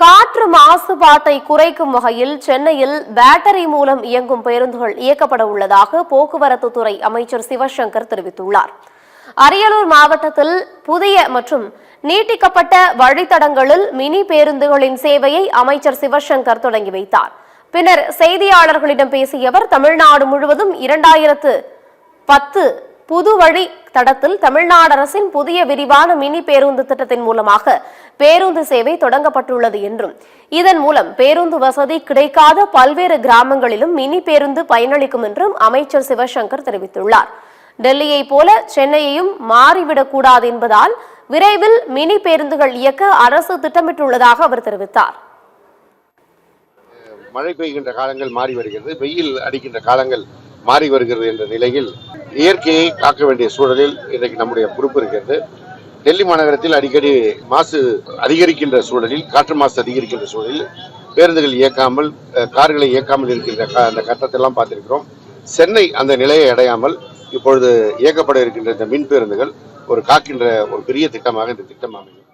காற்று மாசுபாட்டை குறைக்கும் வகையில் சென்னையில் பேட்டரி மூலம் இயங்கும் பேருந்துகள் இயக்கப்பட உள்ளதாக போக்குவரத்து துறை அமைச்சர் சிவசங்கர் தெரிவித்துள்ளார். அரியலூர் மாவட்டத்தில் புதிய மற்றும் நீட்டிக்கப்பட்ட வழித்தடங்களில் மினி பேருந்துகளின் சேவையை அமைச்சர் சிவசங்கர் தொடங்கி வைத்தார். பின்னர் செய்தியாளர்களிடம் பேசிய அவர், தமிழ்நாடு முழுவதும் 2010 புது வழி தடத்தில் தமிழ்நாடு அரசின் புதிய விரிவான மினி பேருந்து திட்டத்தின் மூலமாக பேருந்து சேவை தொடங்கப்பட்டுள்ளது என்றும், இதன் மூலம் பேருந்து வசதி கிடைக்காத பல்வேறு கிராமங்களிலும் மினி பேருந்து பயனளிக்கும் என்றும் அமைச்சர் சிவசங்கர் தெரிவித்துள்ளார். டெல்லியை போல சென்னையையும் மாறிவிடக்கூடாது என்பதால் விரைவில் மினி பேருந்துகள் இயக்க அரசு திட்டமிட்டுள்ளதாக அவர் தெரிவித்தார். மழை பெய்கின்ற காலங்கள் மாறி வருகிறது, வெயில் அடிக்கின்ற காலங்கள் மாறி வருகிறது என்ற நிலையில் இயற்கையை காக்க வேண்டிய சூழலில் இன்றைக்கு நம்முடைய பொறுப்பு இருக்கிறது. டெல்லி மாநகரத்தில் அடிக்கடி மாசு அதிகரிக்கின்ற சூழலில், காற்று மாசு அதிகரிக்கின்ற சூழலில் பேருந்துகள் இயக்காமல், கார்களை இயக்காமல் இருக்கின்ற அந்த கட்டத்தெல்லாம் பார்த்திருக்கிறோம். சென்னை அந்த நிலையை அடையாமல் இப்பொழுது இயக்கப்பட இருக்கின்ற இந்த மின் பேருந்துகள் ஒரு காக்கின்ற ஒரு பெரிய திட்டமாக இந்த திட்டம் அமையும்.